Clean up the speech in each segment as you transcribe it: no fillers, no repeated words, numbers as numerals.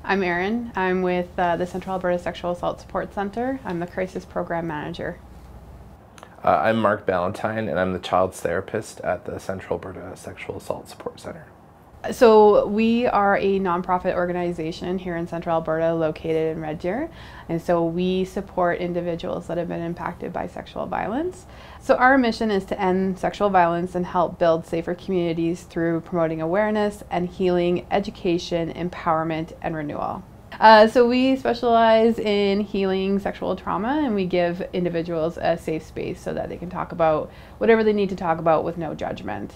I'm Erin. I'm with the Central Alberta Sexual Assault Support Centre. I'm the Crisis Program Manager. I'm Mark Ballantyne, and I'm the child's therapist at the Central Alberta Sexual Assault Support Centre. So we are a nonprofit organization here in Central Alberta located in Red Deer, and so we support individuals that have been impacted by sexual violence. So our mission is to end sexual violence and help build safer communities through promoting awareness and healing, education, empowerment, and renewal. So we specialize in healing sexual trauma, and we give individuals a safe space so that they can talk about whatever they need to talk about with no judgment.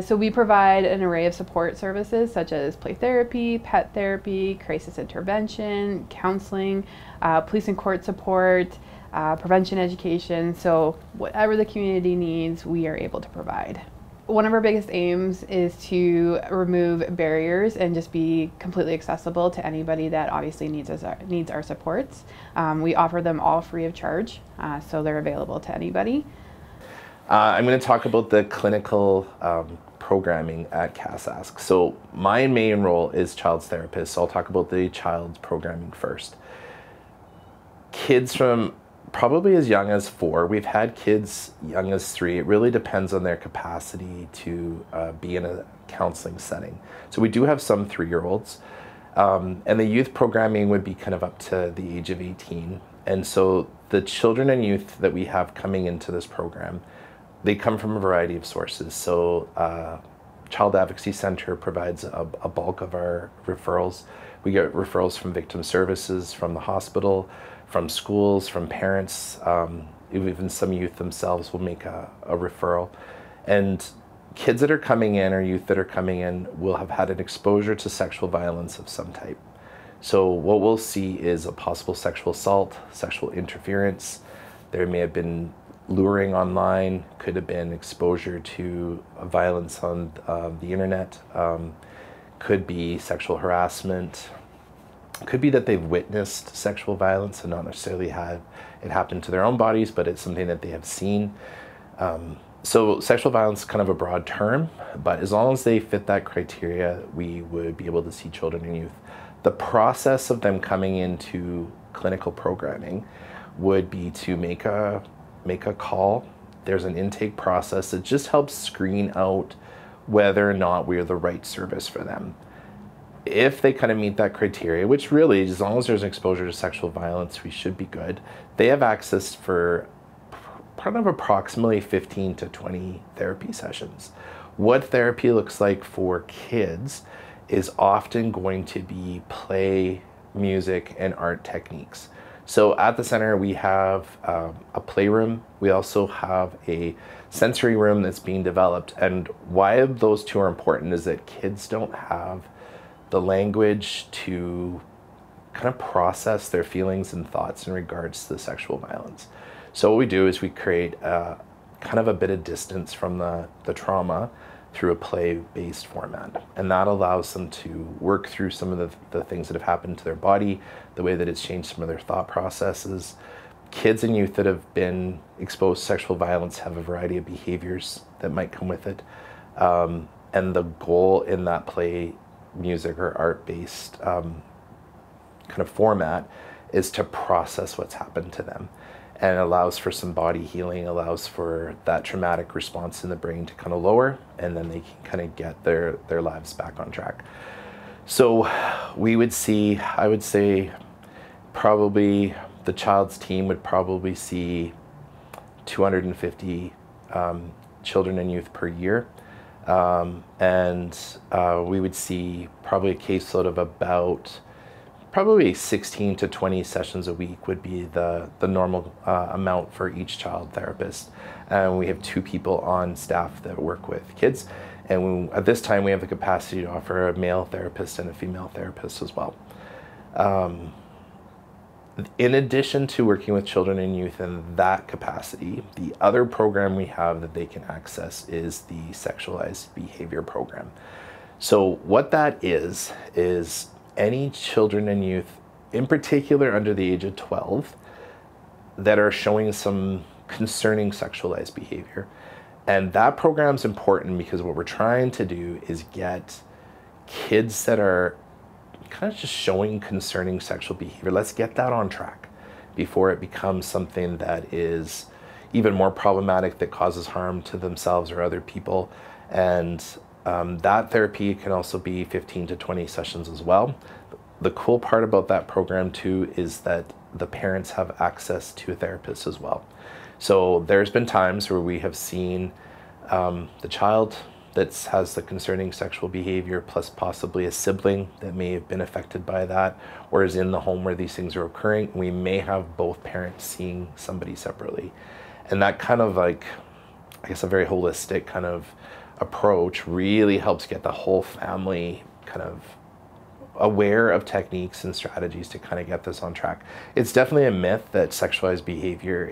So we provide an array of support services such as play therapy, pet therapy, crisis intervention, counseling, police and court support, prevention education. So whatever the community needs, we are able to provide. One of our biggest aims is to remove barriers and just be completely accessible to anybody that obviously needs our supports. We offer them all free of charge, so they're available to anybody. I'm going to talk about the clinical programming at CASASC. So my main role is child's therapist, so I'll talk about the child's programming first. Kids from probably as young as 4, we've had kids young as 3. It really depends on their capacity to be in a counseling setting. So we do have some 3-year-olds, and the youth programming would be kind of up to the age of 18. And so the children and youth that we have coming into this program, they come from a variety of sources. So Child Advocacy Centre provides a bulk of our referrals. We get referrals from victim services, from the hospital, from schools, from parents. Even some youth themselves will make a referral. And kids that are coming in or youth that are coming in will have had an exposure to sexual violence of some type. So what we'll see is a possible sexual assault, sexual interference. There may have been luring online, could have been exposure to violence on the internet, could be sexual harassment, could be that they've witnessed sexual violence and not necessarily had it happen to their own bodies, but it's something that they have seen. So sexual violence is kind of a broad term, but as long as they fit that criteria, we would be able to see children and youth. The process of them coming into clinical programming would be to make a call. There's an intake process that just helps screen out whether or not we're the right service for them. If they kind of meet that criteria, which really, as long as there's exposure to sexual violence, we should be good. They have access for kind of approximately 15 to 20 therapy sessions. What therapy looks like for kids is often going to be play, music, and art techniques. So at the center, we have a playroom. We also have a sensory room that's being developed. And why those two are important is that kids don't have the language to kind of process their feelings and thoughts in regards to the sexual violence. So what we do is we create kind of a bit of distance from the trauma through a play-based format. And that allows them to work through some of the things that have happened to their body, the way that it's changed some of their thought processes. Kids and youth that have been exposed to sexual violence have a variety of behaviors that might come with it. And the goal in that play, music, or art-based kind of format is to process what's happened to them. And it allows for some body healing, allows for that traumatic response in the brain to kind of lower, and then they can kind of get their lives back on track. So we would see, I would say, probably the child's team would probably see 250 children and youth per year. And we would see probably a caseload of about probably 16 to 20 sessions a week would be the normal amount for each child therapist. And we have 2 people on staff that work with kids. And at this time, we have the capacity to offer a male therapist and a female therapist as well. In addition to working with children and youth in that capacity, the other program we have that they can access is the sexualized behavior program. So what that is any children and youth, in particular under the age of 12, that are showing some concerning sexualized behavior. And that program's important because what we're trying to do is get kids that are kind of just showing concerning sexual behavior. Let's get that on track before it becomes something that is even more problematic, that causes harm to themselves or other people. And that therapy can also be 15 to 20 sessions as well. The cool part about that program too is that the parents have access to a therapist as well. So there's been times where we have seen the child that has the concerning sexual behavior plus possibly a sibling that may have been affected by that or is in the home where these things are occurring. We may have both parents seeing somebody separately. And that kind of like, I guess, a very holistic kind of approach really helps get the whole family kind of aware of techniques and strategies to kind of get this on track. It's definitely a myth that sexualized behavior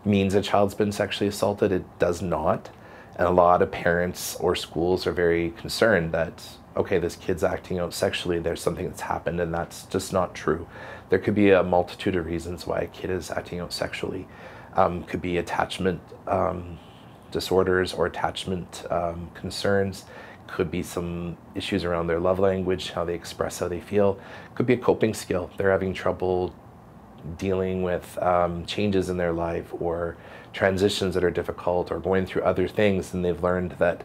means a child's been sexually assaulted. It does not. And a lot of parents or schools are very concerned that, okay, this kid's acting out sexually, there's something that's happened, and that's just not true. There could be a multitude of reasons why a kid is acting out sexually. Could be attachment disorders or attachment concerns. Could be some issues around their love language, how they express how they feel. Could be a coping skill. They're having trouble dealing with changes in their life or transitions that are difficult or going through other things, and they've learned that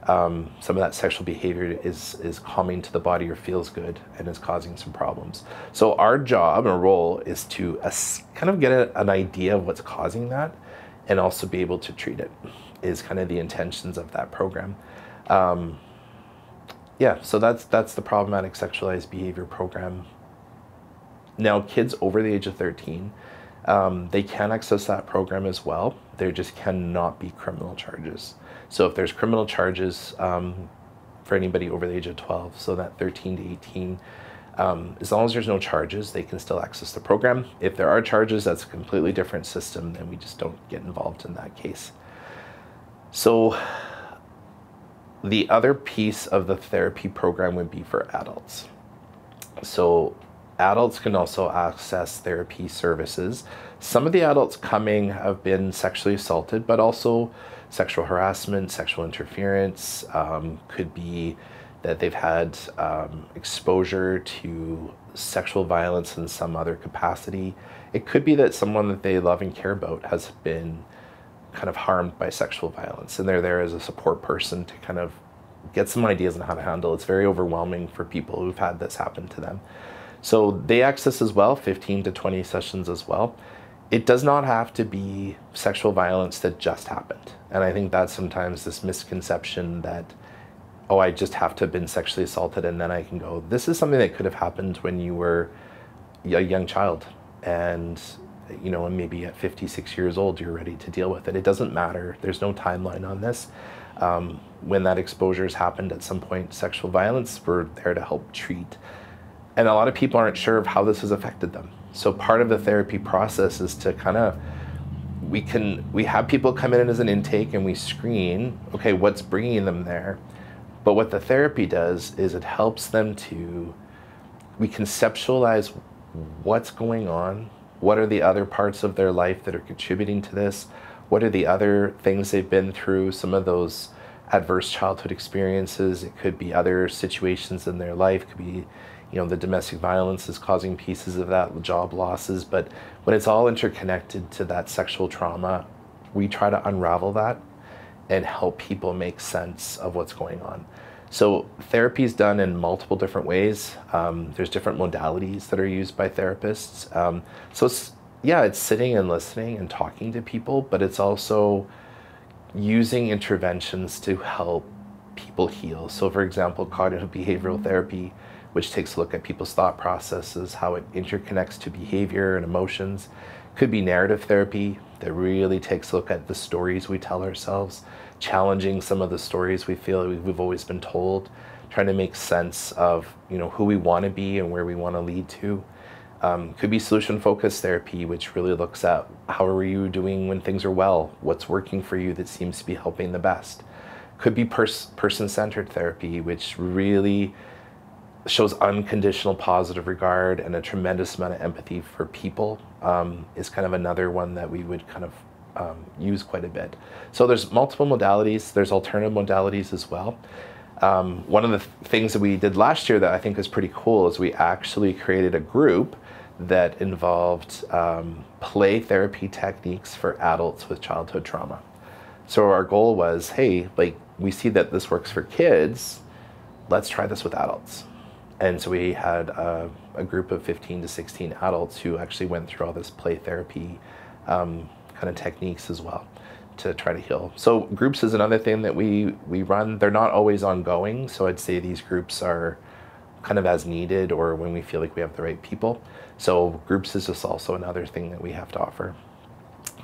some of that sexual behavior is calming to the body or feels good and is causing some problems. So our job and role is to kind of get an idea of what's causing that and also be able to treat it, is kind of the intentions of that program. Yeah, so that's the problematic sexualized behavior program. Now, kids over the age of 13, they can access that program as well. There just cannot be criminal charges. So if there's criminal charges for anybody over the age of 12, so that 13 to 18, as long as there's no charges, they can still access the program. If there are charges, that's a completely different system, and we just don't get involved in that case. So the other piece of the therapy program would be for adults. So adults can also access therapy services. Some of the adults coming have been sexually assaulted, but also sexual harassment, sexual interference. Could be that they've had exposure to sexual violence in some other capacity. It could be that someone that they love and care about has been kind of harmed by sexual violence, and they're there as a support person to kind of get some ideas on how to handle it. It's very overwhelming for people who've had this happen to them. So they access as well, 15 to 20 sessions as well. It does not have to be sexual violence that just happened. And I think that's sometimes this misconception that, oh, I just have to have been sexually assaulted and then I can go. This is something that could have happened when you were a young child, and you know, and maybe at 56 years old, you're ready to deal with it. It doesn't matter. There's no timeline on this. When that exposure has happened at some point, sexual violence, we're there to help treat. And a lot of people aren't sure of how this has affected them. So part of the therapy process is to kind of, we have people come in as an intake and we screen, okay, what's bringing them there? But what the therapy does is it helps them we conceptualize what's going on. What are the other parts of their life that are contributing to this? What are the other things they've been through? Some of those adverse childhood experiences. It could be other situations in their life. It could be, you know, the domestic violence is causing pieces of that, job losses. But when it's all interconnected to that sexual trauma, we try to unravel that and help people make sense of what's going on. So therapy is done in multiple different ways. There's different modalities that are used by therapists. So it's sitting and listening and talking to people, but it's also using interventions to help people heal. So for example, cognitive behavioral therapy, which takes a look at people's thought processes, how it interconnects to behavior and emotions. Could be narrative therapy that really takes a look at the stories we tell ourselves, challenging some of the stories we feel we've always been told, trying to make sense of, you know, who we want to be and where we want to lead to. Could be solution-focused therapy, which really looks at how are you doing when things are well, what's working for you that seems to be helping the best. Could be person-centered therapy, which really shows unconditional positive regard and a tremendous amount of empathy for people. Is kind of another one that we would kind of use quite a bit. So there's multiple modalities, there's alternative modalities as well. One of the things that we did last year that I think is pretty cool is we actually created a group that involved play therapy techniques for adults with childhood trauma. So our goal was, hey, like, we see that this works for kids, let's try this with adults. And so we had a group of 15 to 16 adults who actually went through all this play therapy kind of techniques as well to try to heal. So groups is another thing that we run. They're not always ongoing, so I'd say these groups are kind of as needed or when we feel like we have the right people. So groups is just also another thing that we have to offer.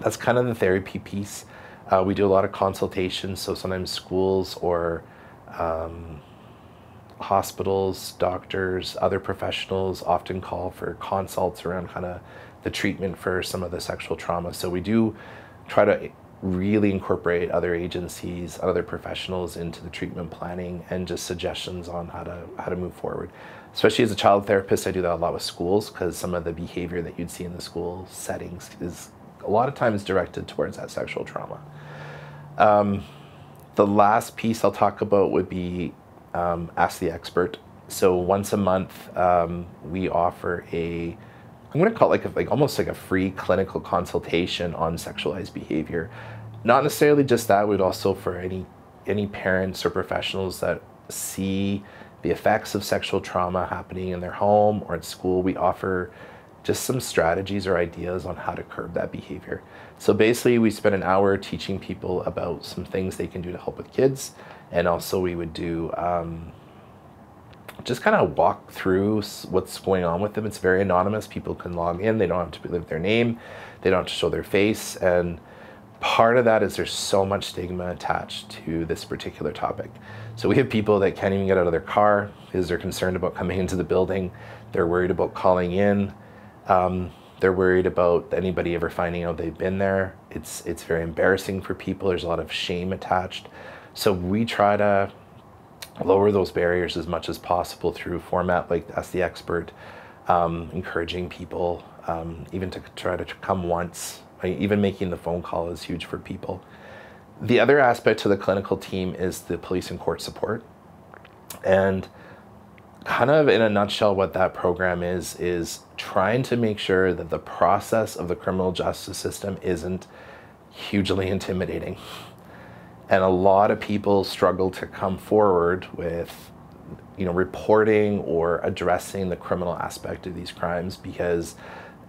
That's kind of the therapy piece. We do a lot of consultations, so sometimes schools or hospitals, doctors, other professionals often call for consults around kind of the treatment for some of the sexual trauma. So we do try to really incorporate other agencies, other professionals into the treatment planning and just suggestions on how to move forward. Especially as a child therapist, I do that a lot with schools because some of the behavior that you'd see in the school settings is a lot of times directed towards that sexual trauma. The last piece I'll talk about would be Ask the Expert. So once a month, we offer I'm going to call it almost like a free clinical consultation on sexualized behavior. Not necessarily just that, we'd also for any parents or professionals that see the effects of sexual trauma happening in their home or at school, we offer just some strategies or ideas on how to curb that behavior. So basically we spend an hour teaching people about some things they can do to help with kids, and also we would do just kind of walk through what's going on with them. It's very anonymous. People can log in. They don't have to leave their name. They don't have to show their face. And part of that is there's so much stigma attached to this particular topic. So we have people that can't even get out of their car because they're concerned about coming into the building. They're worried about calling in. They're worried about anybody ever finding out they've been there. It's very embarrassing for people. There's a lot of shame attached. So we try to lower those barriers as much as possible through format like Ask the Expert, encouraging people even to try to come once. Even making the phone call is huge for people. The other aspect to the clinical team is the police and court support. And kind of in a nutshell what that program is trying to make sure that the process of the criminal justice system isn't hugely intimidating. And a lot of people struggle to come forward with, reporting or addressing the criminal aspect of these crimes because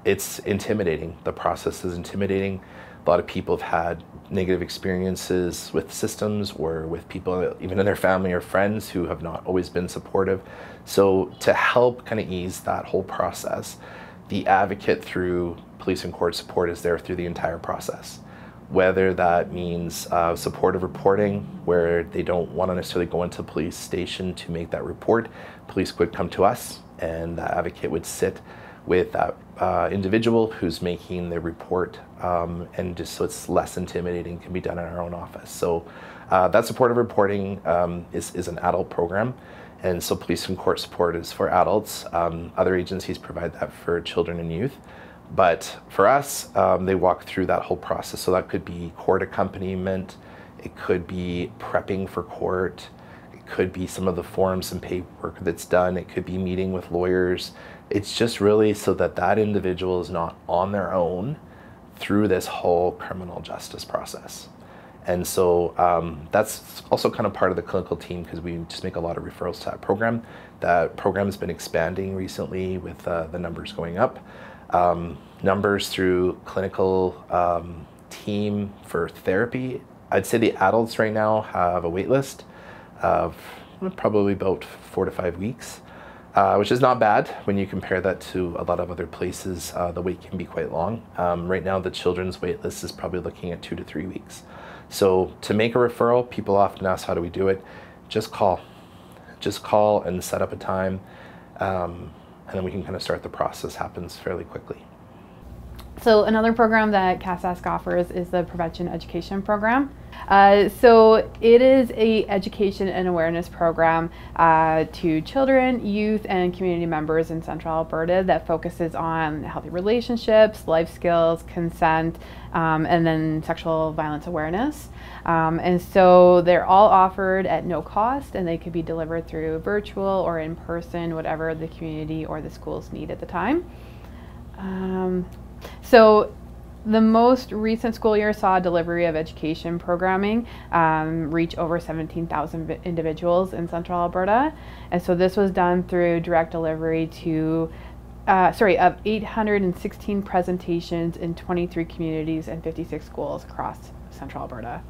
it's intimidating. The process is intimidating. A lot of people have had negative experiences with systems or with people, even in their family or friends, who have not always been supportive. So to help kind of ease that whole process, the advocate through police and court support is there through the entire process. Whether that means supportive reporting, where they don't want to necessarily go into a police station to make that report. Police would come to us and the advocate would sit with that individual who's making the report, and just so it's less intimidating, can be done in our own office. So that supportive reporting is an adult program, and so police and court support is for adults. Other agencies provide that for children and youth. But for us, they walk through that whole process. So that could be court accompaniment, it could be prepping for court, it could be some of the forms and paperwork that's done, it could be meeting with lawyers. It's just really so that that individual is not on their own through this whole criminal justice process. And so that's also kind of part of the clinical team because we just make a lot of referrals to that program. That program has been expanding recently with the numbers going up. Numbers through clinical team for therapy. I'd say the adults right now have a wait list of probably about 4 to 5 weeks, which is not bad when you compare that to a lot of other places. The wait can be quite long. Right now the children's wait list is probably looking at 2 to 3 weeks. So to make a referral, people often ask, how do we do it? Just call and set up a time. And then we can kind of start the process. Happens fairly quickly. So another program that CASASC offers is the Prevention Education Program. So it is a education and awareness program to children, youth, and community members in Central Alberta that focuses on healthy relationships, life skills, consent, and then sexual violence awareness. And so they're all offered at no cost, and they could be delivered through virtual or in person, whatever the community or the schools need at the time. So the most recent school year saw delivery of education programming reach over 17,000 individuals in Central Alberta. And so this was done through direct delivery to, of 816 presentations in 23 communities and 56 schools across Central Alberta.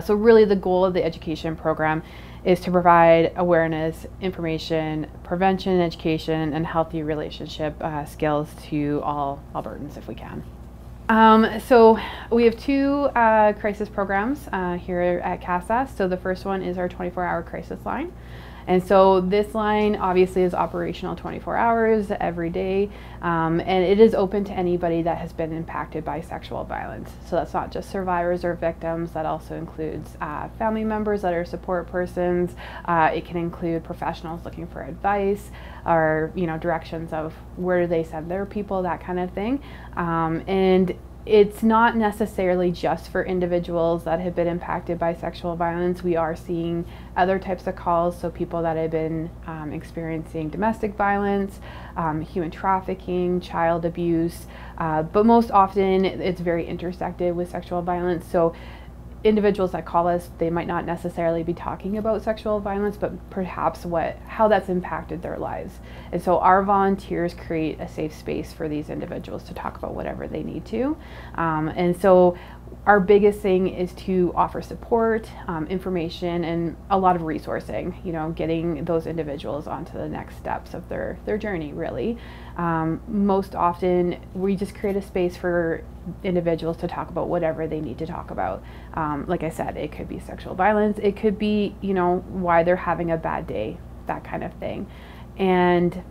So really the goal of the education program is to provide awareness, information, prevention, education, and healthy relationship skills to all Albertans if we can. So we have two crisis programs here at CASASC. So the first one is our 24-hour crisis line. And so this line obviously is operational 24 hours every day, and it is open to anybody that has been impacted by sexual violence. So that's not just survivors or victims, that also includes family members that are support persons. It can include professionals looking for advice or directions of where do they send their people, that kind of thing. And it's not necessarily just for individuals that have been impacted by sexual violence. We are seeing other types of calls, so people that have been experiencing domestic violence, human trafficking, child abuse, but most often it's very intersected with sexual violence. So individuals that call us, they might not necessarily be talking about sexual violence, but perhaps how that's impacted their lives. And so our volunteers create a safe space for these individuals to talk about whatever they need to. And so our biggest thing is to offer support, information, and a lot of resourcing, getting those individuals onto the next steps of their journey, really. Most often, we just create a space for individuals to talk about whatever they need to talk about. Like I said, it could be sexual violence, it could be, why they're having a bad day, that kind of thing. And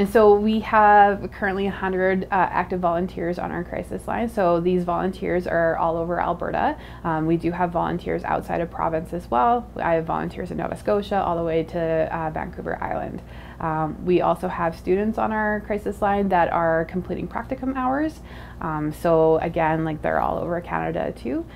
so we have currently 100 active volunteers on our crisis line. So these volunteers are all over Alberta. We do have volunteers outside of province as well. I have volunteers in Nova Scotia all the way to Vancouver Island. We also have students on our crisis line that are completing practicum hours. So again, they're all over Canada too.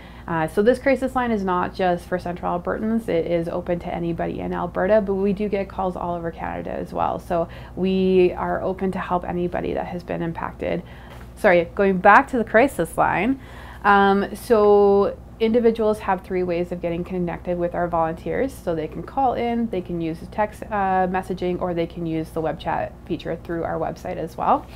So this crisis line is not just for Central Albertans, it is open to anybody in Alberta, but we do get calls all over Canada as well. So we are open to help anybody that has been impacted. Sorry, going back to the crisis line. So individuals have 3 ways of getting connected with our volunteers. So they can call in, they can use text messaging, or they can use the web chat feature through our website as well.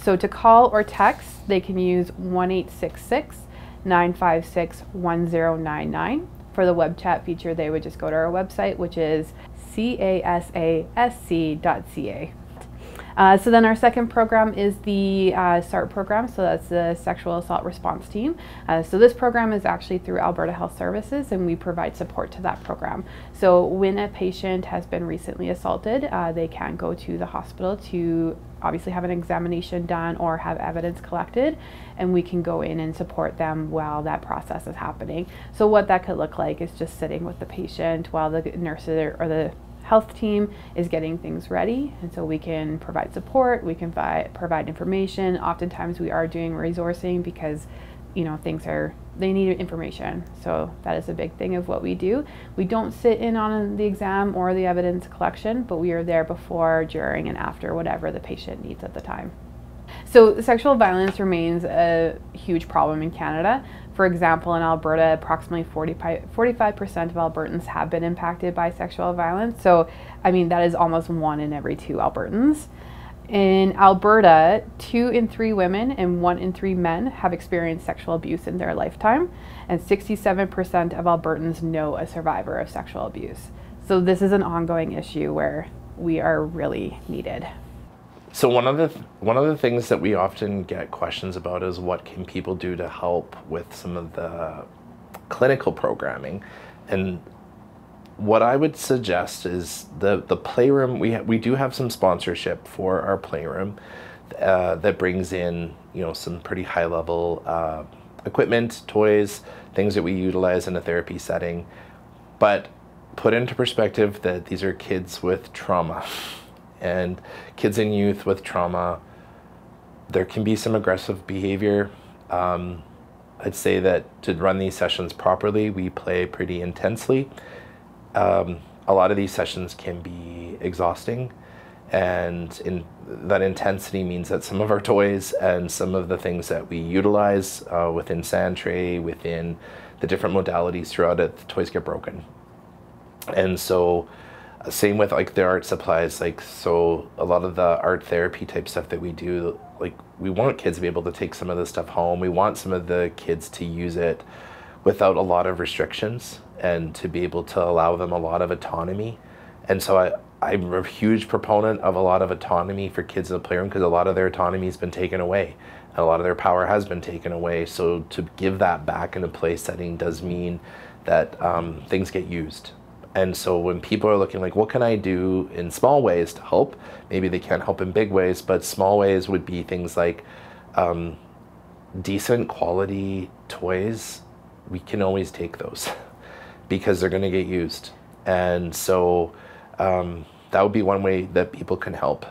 So to call or text, they can use 1-866-956-1099. For the web chat feature, they would just go to our website, which is casasc.ca. So then our second program is the SART program, so that's the Sexual Assault Response Team. So this program is actually through Alberta Health Services, and we provide support to that program. So when a patient has been recently assaulted, they can go to the hospital to obviously have an examination done or have evidence collected, and we can go in and support them while that process is happening. So what that could look like is just sitting with the patient while the nurses or the health team is getting things ready, and so we can provide support, we can provide information. Oftentimes we are doing resourcing because they need information, so that is a big thing of what we do. We don't sit in on the exam or the evidence collection, but we are there before, during, and after whatever the patient needs at the time. So sexual violence remains a huge problem in Canada. For example, in Alberta, approximately 45% of Albertans have been impacted by sexual violence. So, that is almost 1 in every 2 Albertans. In Alberta, 2 in 3 women and 1 in 3 men have experienced sexual abuse in their lifetime, and 67% of Albertans know a survivor of sexual abuse. So this is an ongoing issue where we are really needed. So one of the things that we often get questions about is what can people do to help with some of the clinical programming, and what I would suggest is the playroom. We do have some sponsorship for our playroom. that brings in, some pretty high level equipment, toys, things that we utilize in a therapy setting, but put into perspective that these are kids with trauma, and kids and youth with trauma, there can be some aggressive behavior. I'd say that to run these sessions properly, we play pretty intensely. A lot of these sessions can be exhausting, and that intensity means that some of our toys and some of the things that we utilize within sand tray, within the different modalities throughout it, the toys get broken. And so same with like the art supplies, so a lot of the art therapy type stuff that we do, we want kids to be able to take some of this stuff home. We want some of the kids to use it without a lot of restrictions and to be able to allow them a lot of autonomy. And so I'm a huge proponent of a lot of autonomy for kids in the playroom, because a lot of their autonomy has been taken away and a lot of their power has been taken away. So to give that back in a play setting does mean that things get used. And so when people are looking what can I do in small ways to help? Maybe they can't help in big ways, but small ways would be things like decent quality toys. We can always take those because they're going to get used. And so that would be one way that people can help,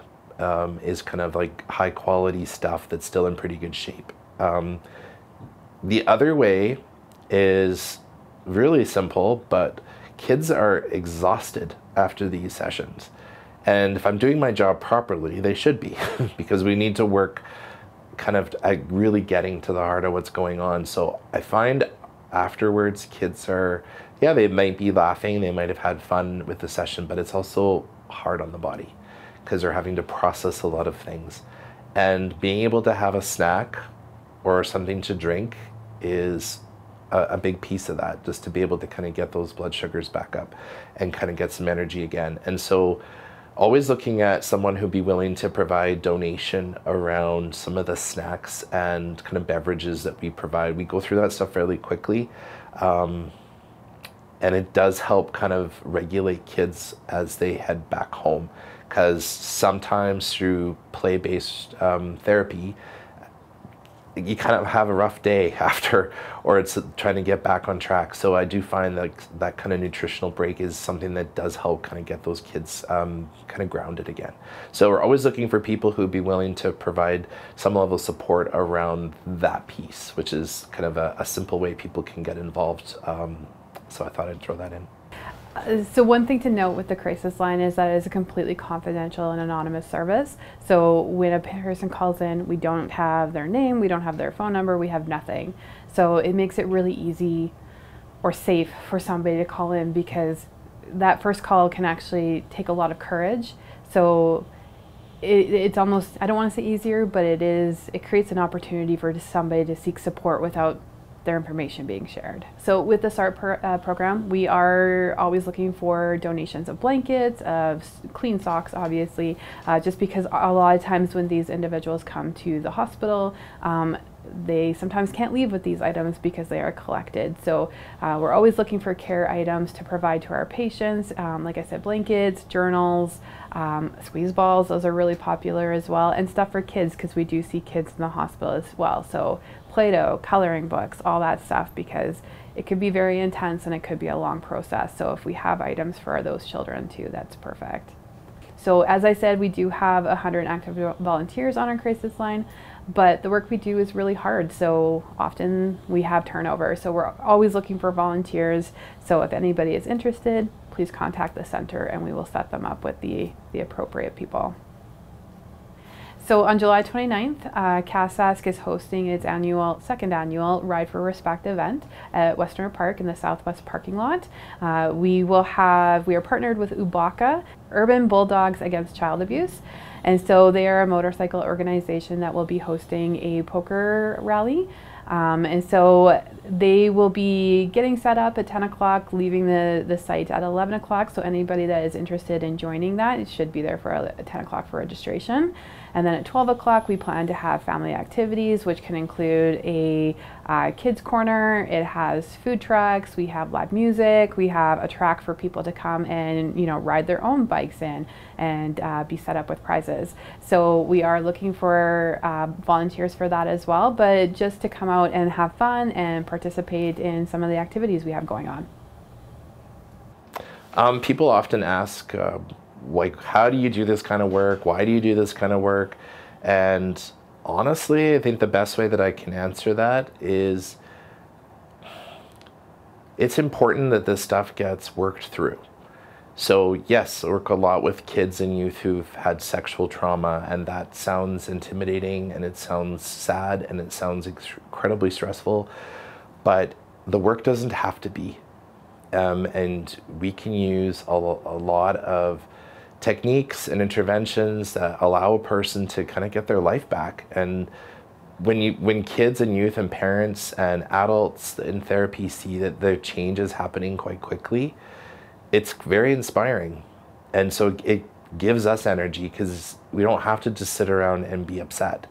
is kind of high quality stuff that's still in pretty good shape. The other way is really simple, but kids are exhausted after these sessions. And if I'm doing my job properly, they should be, because we need to work kind of at really getting to the heart of what's going on. So I find afterwards kids are, they might be laughing, they might have had fun with the session, but it's also hard on the body because they're having to process a lot of things. And being able to have a snack or something to drink is a big piece of that, just to be able to kind of get those blood sugars back up and kind of get some energy again. And so always looking at someone who'd be willing to provide donation around some of the snacks and kind of beverages that we provide. We go through that stuff fairly quickly. And it does help kind of regulate kids as they head back home, because sometimes through play-based therapy, you kind of have a rough day after, or it's trying to get back on track. So I do find that kind of nutritional break is something that does help kind of get those kids kind of grounded again. So we're always looking for people who'd be willing to provide some level of support around that piece, which is kind of a simple way people can get involved. So I thought I'd throw that in. So one thing to note with the crisis line is that it is a completely confidential and anonymous service. So when a person calls in, we don't have their name, we don't have their phone number, we have nothing. So it makes it really easy or safe for somebody to call in, because that first call can actually take a lot of courage. So it's almost, I don't want to say easier, but it creates an opportunity for somebody to seek support without their information being shared. So with the SART program, we are always looking for donations of blankets, of clean socks, obviously, just because a lot of times when these individuals come to the hospital, they sometimes can't leave with these items because they are collected. So we're always looking for care items to provide to our patients. Like I said, blankets, journals, squeeze balls, those are really popular as well, and stuff for kids, because we do see kids in the hospital as well. So Play-Doh, coloring books, all that stuff, because it could be very intense and it could be a long process. So if we have items for those children too, that's perfect. So as I said, we do have 100 active volunteers on our crisis line, but the work we do is really hard. So often we have turnover. So we're always looking for volunteers. So if anybody is interested, please contact the center and we will set them up with the appropriate people. So on July 29th, CASASC is hosting its second annual Ride for Respect event at Westerner Park in the Southwest parking lot. We are partnered with UBACA, Urban Bulldogs Against Child Abuse. And so they are a motorcycle organization that will be hosting a poker rally. And so they will be getting set up at 10 o'clock, leaving the site at 11 o'clock. So anybody that is interested in joining that, it should be there for 10 o'clock for registration. And then at 12 o'clock, we plan to have family activities, which can include a kids corner. It has food trucks. We have live music. We have a track for people to come and, you know, ride their own bikes in and be set up with prizes. So we are looking for volunteers for that as well, but just to come out and have fun and participate in some of the activities we have going on. People often ask, like, how do you do this kind of work? Why do you do this kind of work? And honestly, I think the best way that I can answer that is it's important that this stuff gets worked through. So yes, I work a lot with kids and youth who've had sexual trauma, and that sounds intimidating and it sounds sad and it sounds incredibly stressful, but the work doesn't have to be. And we can use a lot of techniques and interventions that allow a person to kind of get their life back. And when kids and youth and parents and adults in therapy see that the change is happening quite quickly, it's very inspiring. And so it gives us energy because we don't have to just sit around and be upset.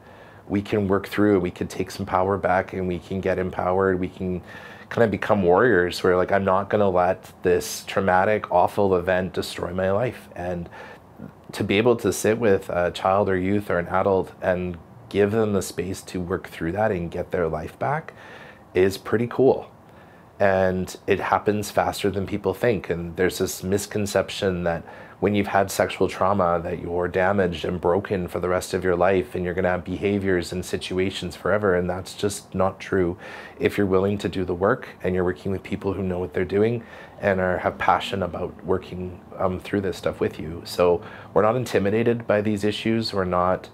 We can work through, we can take some power back and we can get empowered. We can kind of become warriors where, like, I'm not going to let this traumatic, awful event destroy my life. And to be able to sit with a child or youth or an adult and give them the space to work through that and get their life back is pretty cool. And it happens faster than people think. And there's this misconception that when you've had sexual trauma that you're damaged and broken for the rest of your life and you're going to have behaviors and situations forever. And that's just not true. If you're willing to do the work and you're working with people who know what they're doing and have passion about working through this stuff with you. So we're not intimidated by these issues. We're not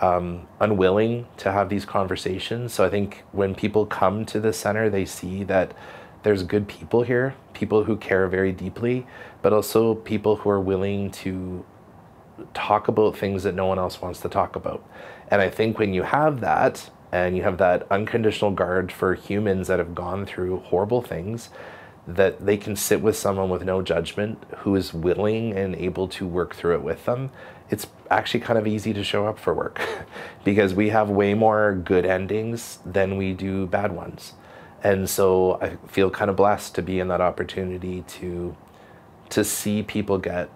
unwilling to have these conversations. So I think when people come to the center, they see that there's good people here, people who care very deeply, but also people who are willing to talk about things that no one else wants to talk about. And I think when you have that, and you have that unconditional regard for humans that have gone through horrible things, that they can sit with someone with no judgment who is willing and able to work through it with them, it's actually kind of easy to show up for work because we have way more good endings than we do bad ones. And so I feel kind of blessed to be in that opportunity to see people get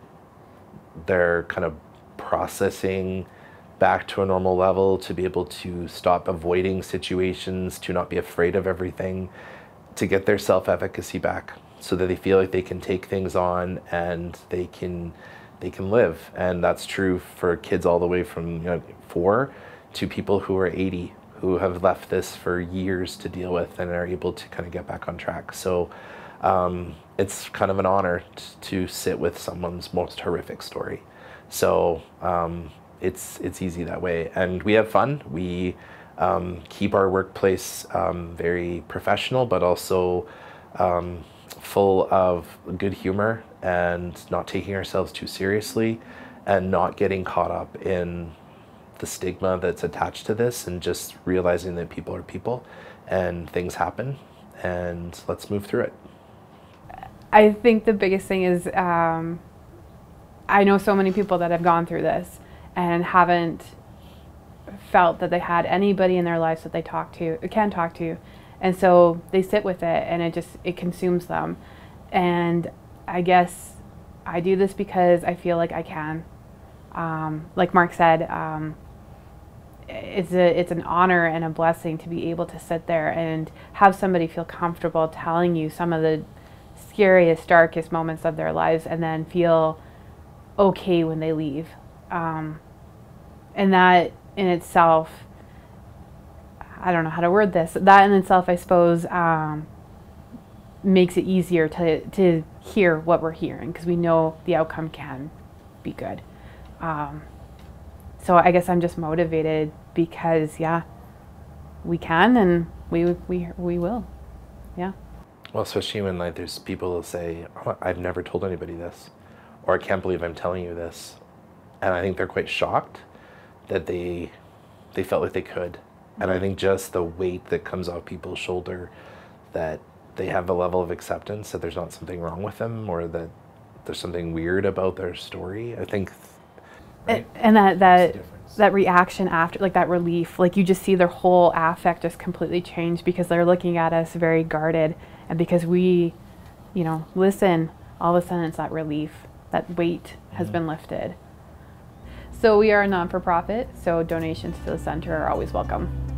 their kind of processing back to a normal level, to be able to stop avoiding situations, to not be afraid of everything, to get their self-efficacy back so that they feel like they can take things on and they can live. And that's true for kids all the way from 4 to people who are 80, who have left this for years to deal with and are able to kind of get back on track. So it's kind of an honor to sit with someone's most horrific story. So it's easy that way. And we have fun. We keep our workplace very professional, but also full of good humor and not taking ourselves too seriously and not getting caught up in the stigma that's attached to this, and just realizing that people are people and things happen and let's move through it. I think the biggest thing is I know so many people that have gone through this and haven't felt that they had anybody in their lives that they can talk to, and so they sit with it and it consumes them. And I guess I do this because I feel like I can. Like Mark said, it's an honor and a blessing to be able to sit there and have somebody feel comfortable telling you some of the scariest, darkest moments of their lives, and then feel okay when they leave. And that in itself, I don't know how to word this, that in itself, I suppose, makes it easier to hear what we're hearing, because we know the outcome can be good. So I guess I'm just motivated because, yeah, we can and we will. Yeah. Well, especially when there's people who say, oh, I've never told anybody this, or I can't believe I'm telling you this. And I think they're quite shocked that they felt like they could. And I think just the weight that comes off people's shoulder that they have a level of acceptance that there's not something wrong with them or that there's something weird about their story. I think, right? And that reaction after, like that relief, like you just see their whole affect just completely change because they're looking at us very guarded, and because we, you know, listen, all of a sudden it's that relief, that weight has been lifted. So we are a non-for-profit, so donations to the center are always welcome.